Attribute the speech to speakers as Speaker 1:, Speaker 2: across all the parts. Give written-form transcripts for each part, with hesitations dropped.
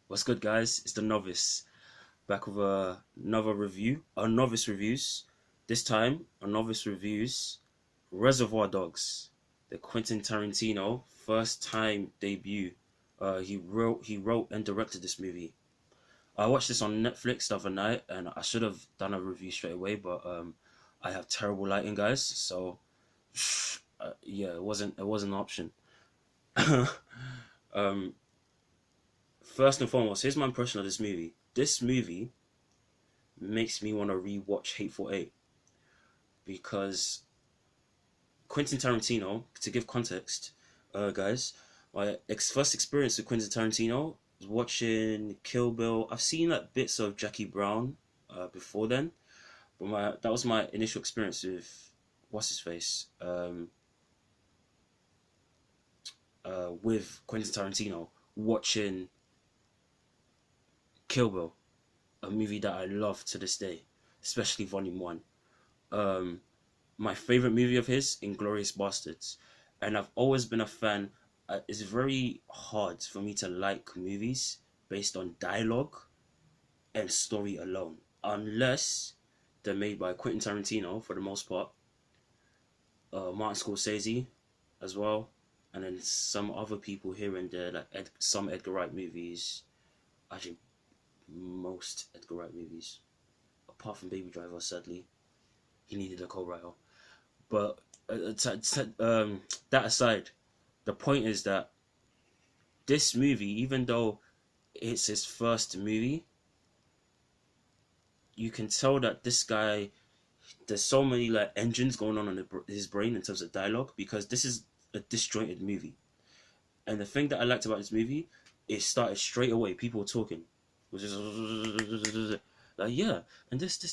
Speaker 1: What's good, guys? It's the Novice back with another review. A Novice Reviews. This time, A Novice Reviews Reservoir Dogs, the Quentin Tarantino first time debut. He wrote and directed this movie. I watched this on Netflix the other night, and I should have done a review straight away, but I have terrible lighting, guys. So yeah, it wasn't an option. um, First and foremost, here's my impression of this movie. This movie makes me want to rewatch Hateful Eight because Quentin Tarantino. To give context, guys, my first experience with Quentin Tarantino was watching Kill Bill. I've seen like bits of Jackie Brown before then, but that was my initial experience with what's his face with Quentin Tarantino watching Kill Bill, a movie that I love to this day, especially Volume One. Um, my favorite movie of his, Inglorious Bastards, and I've always been a fan. It's very hard for me to like movies based on dialogue and story alone, unless they're made by Quentin Tarantino for the most part, Martin Scorsese as well, and then some other people here and there, like some Edgar Wright movies. Actually, most Edgar Wright movies, apart from Baby Driver, sadly, he needed a co-writer. But that aside, the point is that this movie, even though it's his first movie, you can tell that this guy, there's so many like engines going on in his brain in terms of dialogue because this is a disjointed movie. And the thing that I liked about this movie, it started straight away. People were talking, which is like yeah, and this,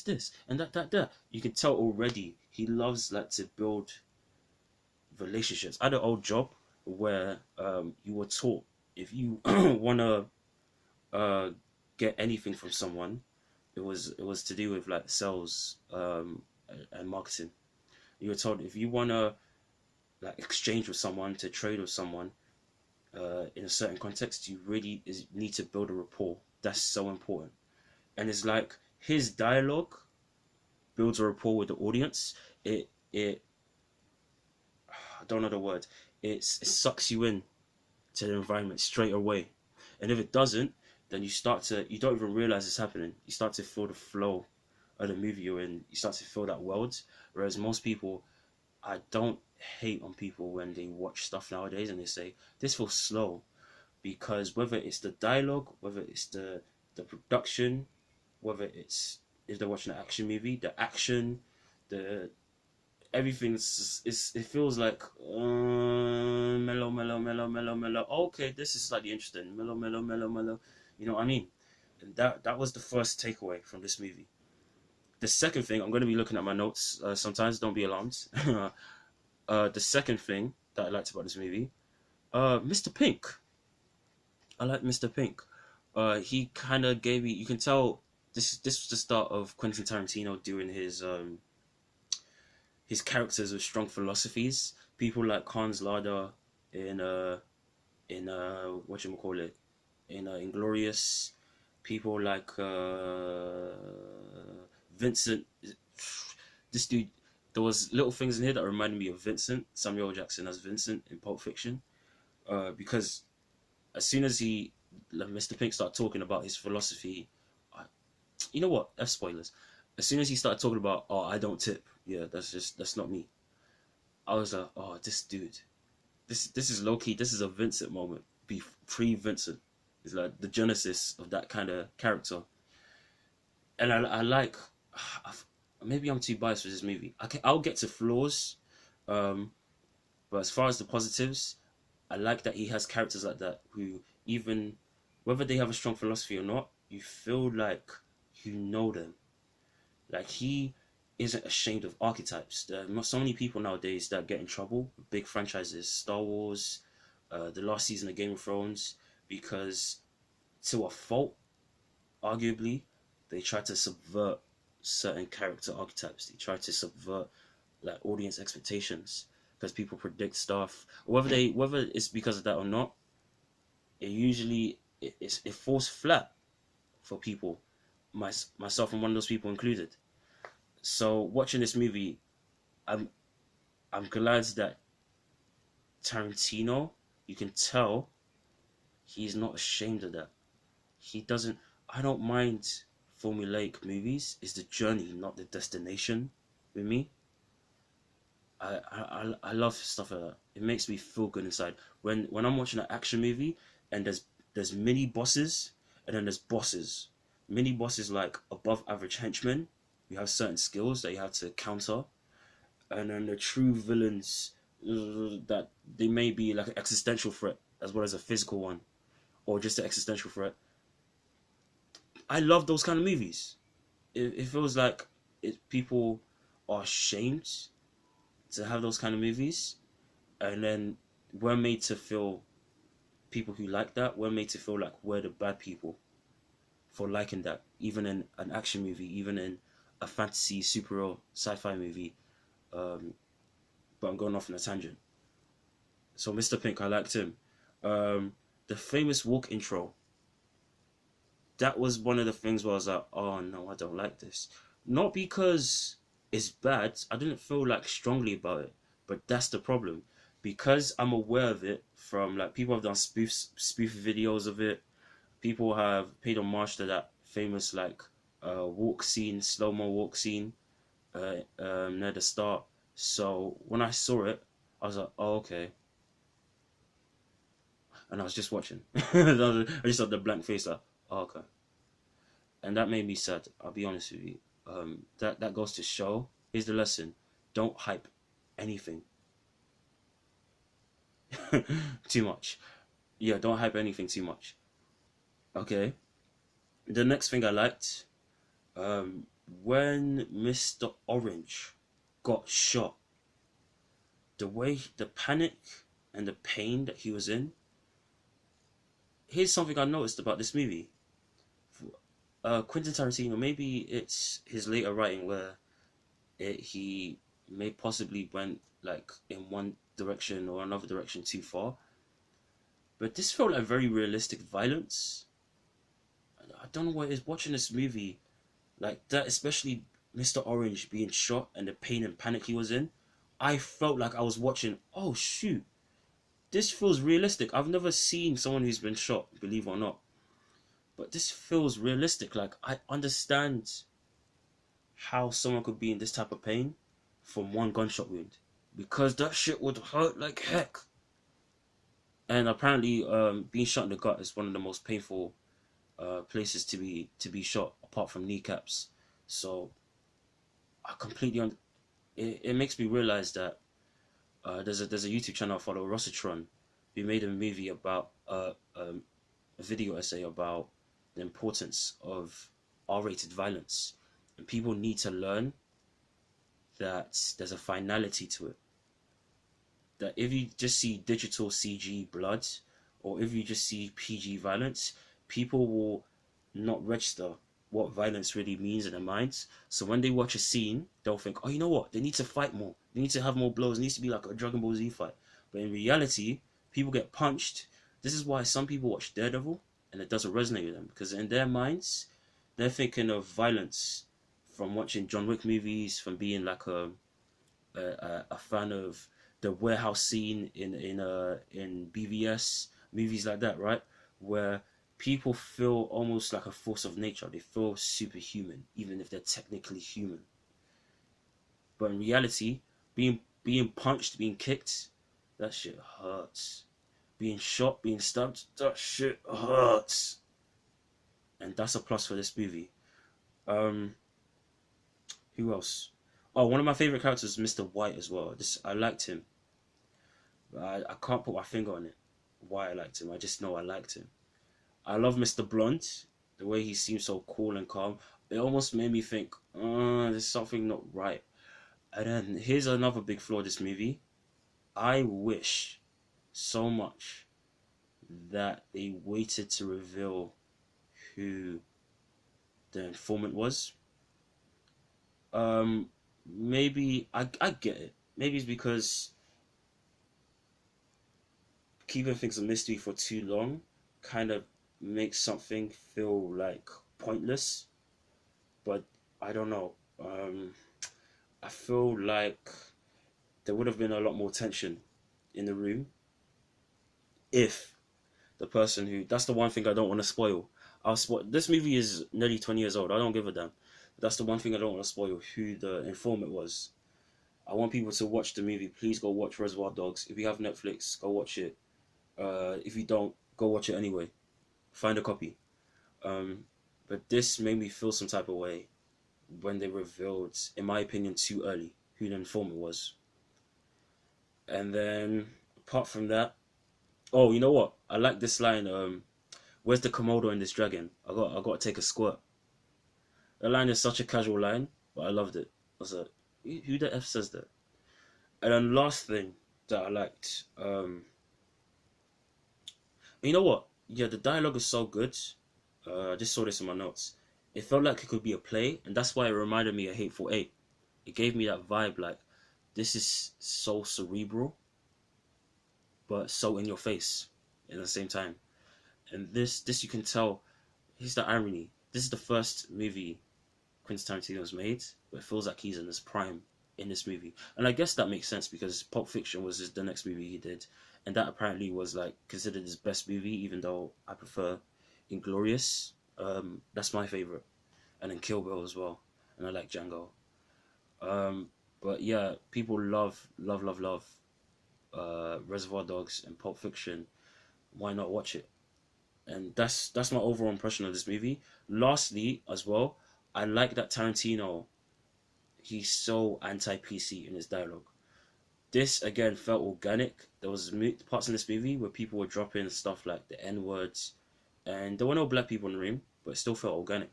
Speaker 1: and that. You can tell already he loves like to build relationships. I had an old job where you were taught if you wanna uh get anything from someone, it was to do with like sales and marketing. You were told if you wanna like exchange with someone, to trade with someone in a certain context, you really need to build a rapport. That's so important. And it's like his dialogue builds a rapport with the audience. It I don't know the word. It sucks you in to the environment straight away. And if it doesn't, then you don't even realize it's happening. You start to feel the flow of the movie you're in. You start to feel that world. Whereas most people, I don't hate on people when they watch stuff nowadays and they say this feels slow, because whether it's the dialogue, whether it's the production, whether it's if they're watching an action movie, the action, the everything's it feels like mellow, mellow, mellow, mellow, mellow. Okay, this is slightly interesting. Mellow, mellow, mellow, mellow. You know what I mean? And that was the first takeaway from this movie. The second thing, I'm going to be looking at my notes. Sometimes don't be alarmed. The second thing that I liked about this movie, Mr. Pink. I like Mr. Pink. He kind of gave me. You can tell this was the start of Quentin Tarantino doing his characters with strong philosophies. People like Hans Lada in what you call it in Inglorious. People like Vincent. This dude. There was little things in here that reminded me of Vincent, Samuel Jackson as Vincent in Pulp Fiction. Because as soon as Mr. Pink started talking about his philosophy, you know what? F spoilers. As soon as he started talking about, oh, I don't tip. Yeah, that's not me. I was like, oh, this dude, this is low key. This is a Vincent moment. Pre Vincent. It's like the genesis of that kind of character. And I like. Maybe I'm too biased with this movie. I'll get to flaws, but as far as the positives, I like that he has characters like that who, even whether they have a strong philosophy or not, you feel like you know them. Like he isn't ashamed of archetypes. There are so many people nowadays that get in trouble with big franchises, Star Wars, the last season of Game of Thrones, because to a fault, arguably, they try to subvert certain character archetypes. They try to subvert like audience expectations because people predict stuff. Whether it's because of that or not, it usually it falls flat for people, myself and one of those people included. So watching this movie, I'm I'm glad that Tarantino, you can tell he's not ashamed of that. He doesn't. I don't mind formulaic movies. It's the journey, not the destination. With me, I love stuff like that. It makes me feel good inside. When I'm watching an action movie and there's mini bosses and then there's bosses. Mini bosses like above average henchmen. You have certain skills that you have to counter, and then the true villains that they may be like an existential threat as well as a physical one, or just an existential threat. I love those kind of movies. It feels like people are ashamed to have those kind of movies, and then we're made to feel, people who like that, we're made to feel like we're the bad people for liking that, even in an action movie, even in a fantasy superhero sci-fi movie. Um, but I'm going off on a tangent. So Mr. Pink, I liked him. The famous walk intro, that was one of the things where I was like, oh no, I don't like this. Not because it's bad, I didn't feel like strongly about it, but that's the problem. Because I'm aware of it from like people have done spoof videos of it. People have paid homage to that famous like walk scene, slow mo walk scene near the start. So when I saw it, I was like, oh okay, and I was just watching. I just had the blank face like, oh, okay, and that made me sad. I'll be honest with you. That goes to show. Here's the lesson: don't hype anything too much. Yeah, don't hype anything too much. Okay. The next thing I liked, um, when Mr. Orange got shot, the way the panic and the pain that he was in. Here's something I noticed about this movie. Quentin Tarantino, maybe it's his later writing where he may possibly went like in one direction or another direction too far, but this felt like very realistic violence. I don't know what it is watching this movie like that, especially Mr. Orange being shot and the pain and panic he was in. I felt like I was watching. Oh shoot, this feels realistic. I've never seen someone who's been shot, believe it or not, but this feels realistic. Like I understand how someone could be in this type of pain from one gunshot wound, because that shit would hurt like heck. And apparently, being shot in the gut is one of the most painful places to be shot, apart from kneecaps. So I completely it makes me realize that there's a YouTube channel I follow, Rossitron, who made a movie about a video essay about the importance of R-rated violence, and people need to learn that there's a finality to it. That if you just see digital CG blood, or if you just see PG violence, people will not register what violence really means in their minds. So when they watch a scene, they'll think, oh, you know what? They need to fight more. They need to have more blows. It needs to be like a Dragon Ball Z fight. But in reality, people get punched. This is why some people watch Daredevil and it doesn't resonate with them, because in their minds, they're thinking of violence from watching John Wick movies, from being like a fan of the warehouse scene in BVS movies like that, right? Where people feel almost like a force of nature. They feel superhuman, even if they're technically human. But in reality, being punched, being kicked, that shit hurts. Being shot, being stabbed, that shit hurts. And that's a plus for this movie. Um, who else? Oh, one of my favorite characters is Mr. White as well. I liked him. I can't put my finger on it. Why I liked him. I just know I liked him. I love Mr. Blunt. The way he seems so cool and calm. It almost made me think, there's something not right. And then here's another big flaw of this movie. I wish so much that they waited to reveal who the informant was. Maybe I get it. Maybe it's because keeping things a mystery for too long kind of makes something feel like pointless, but I don't know. I feel like there would have been a lot more tension in the room if the person who, that's the one thing I don't want to spoil. I'll spoil, this movie is nearly 20 years old. I don't give a damn. That's the one thing I don't want to spoil, who the informant was. I want people to watch the movie. Please go watch Reservoir Dogs. If you have Netflix, go watch it. If you don't, go watch it anyway. Find a copy. Um, but this made me feel some type of way when they revealed, in my opinion, too early who the informant was. And then apart from that, oh, you know what? I like this line. Where's the Komodo in this dragon? I got to take a squirt. The line is such a casual line, but I loved it. I was like, who the f says that? And then last thing that I liked, you know what? Yeah, the dialogue is so good. I just saw this in my notes. It felt like it could be a play, and that's why it reminded me of Hateful Eight. It gave me that vibe, like this is so cerebral, but so in your face at the same time. And this you can tell. Here's the irony. This is the first movie Quentin Tarantino's made, but it feels like he's in his prime in this movie. And I guess that makes sense because Pulp Fiction was the next movie he did, and that apparently was like considered his best movie, even though I prefer Inglorious. That's my favorite, and then Kill Bill as well, and I like Django. Um, but yeah, people love Reservoir Dogs and Pulp Fiction. Why not watch it? And that's my overall impression of this movie. Lastly, as well, I like that Tarantino, he's so anti PC in his dialogue. This again felt organic. There was parts in this movie where people were dropping stuff like the N words, and there were no black people in the room, but it still felt organic.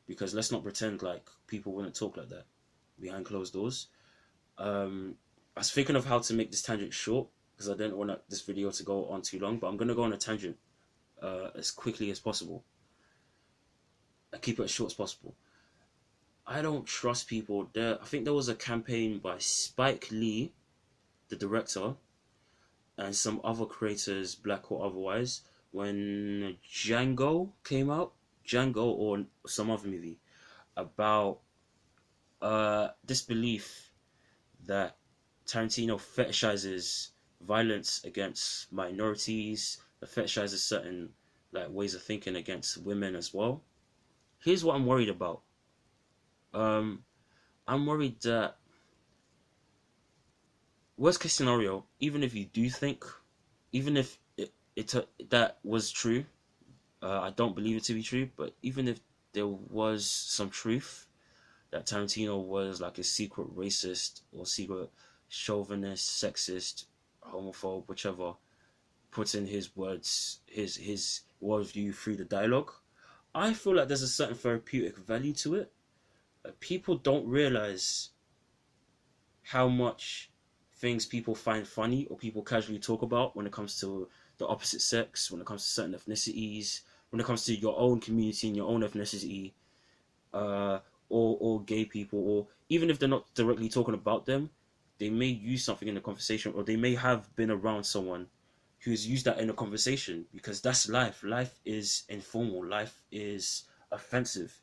Speaker 1: Because let's not pretend like people wouldn't talk like that behind closed doors. I was thinking of how to make this tangent short because I didn't want this video to go on too long, but I'm gonna go on a tangent as quickly as possible. I keep it as short as possible. I don't trust people. I think there was a campaign by Spike Lee, the director, and some other creators, black or otherwise, when Django came out, Django or some other movie, about this belief that Tarantino fetishizes violence against minorities, fetishizes certain like ways of thinking against women as well. Here's what I'm worried about. Um, I'm worried that worst case scenario, even if you do think, even if that was true, I don't believe it to be true, but even if there was some truth that Tarantino was like a secret racist or secret chauvinist, sexist, homophobe, whichever, puts in his words, his worldview through the dialogue, I feel like there's a certain therapeutic value to it. People don't realize how much things people find funny or people casually talk about when it comes to the opposite sex, when it comes to certain ethnicities, when it comes to your own community and your own ethnicity, uh, or gay people, or even if they're not directly talking about them, they may use something in the conversation, or they may have been around someone who's used that in a conversation because that's life. Life is informal. Life is offensive,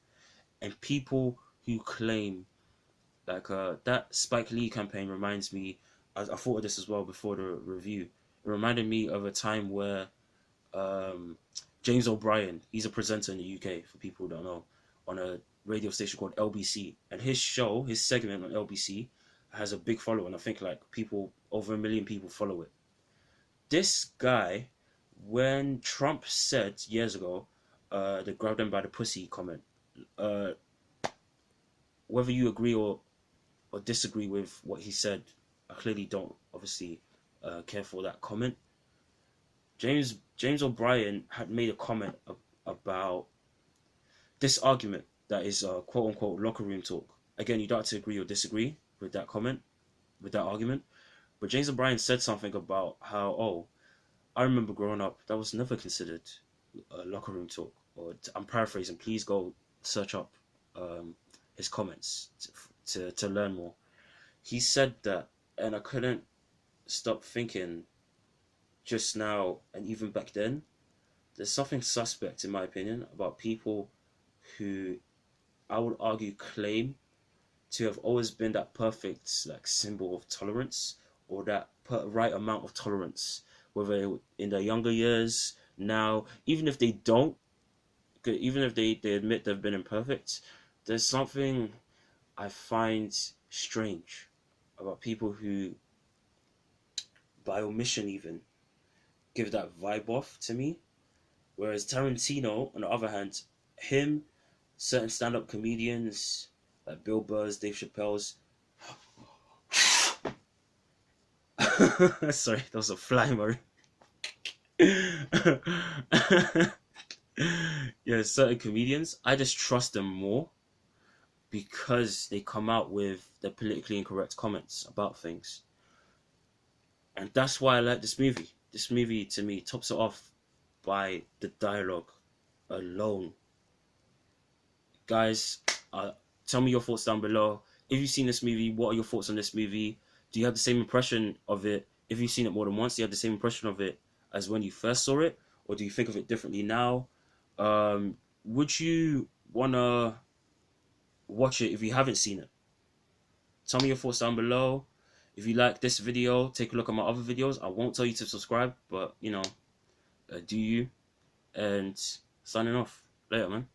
Speaker 1: and people who claim like that Spike Lee campaign reminds me. I thought of this as well before the review. It reminded me of a time where um, James O'Brien, he's a presenter in the UK for people who don't know, on a radio station called LBC, and his show, his segment on LBC, has a big following. I think like people over 1 million people follow it. This guy, when Trump said years ago, the grab them by the pussy comment, uh, whether you agree or disagree with what he said, I clearly don't obviously care for that comment. James O'Brien had made a comment about this argument that is quote unquote locker room talk. Again, you don't have to agree or disagree with that comment, with that argument. But James O'Brien said something about how, oh, I remember growing up, that was never considered locker room talk. Or I'm paraphrasing. Please go search up his comments to learn more. He said that, and I couldn't stop thinking just now, and even back then, there's something suspect in my opinion about people who I would argue claim to have always been that perfect like symbol of tolerance, or that right amount of tolerance, whether in their younger years, now, even if they don't, even if they admit they've been imperfect, there's something I find strange about people who, by omission even, give that vibe off to me. Whereas Tarantino, on the other hand, him, certain stand-up comedians like Bill Burr's, Dave Chappelle's. Sorry, that was a fly, Murray. Yeah, certain comedians, I just trust them more because they come out with the politically incorrect comments about things. And that's why I like this movie. This movie, to me, tops it off by the dialogue alone. Guys, tell me your thoughts down below. If you've seen this movie, what are your thoughts on this movie? Do you have the same impression of it? If you've seen it more than once, do you have the same impression of it as when you first saw it? Or do you think of it differently now? Would you want to watch it if you haven't seen it? Tell me your thoughts down below. If you like this video, take a look at my other videos. I won't tell you to subscribe, but, you know, do you? And signing off. Later, man.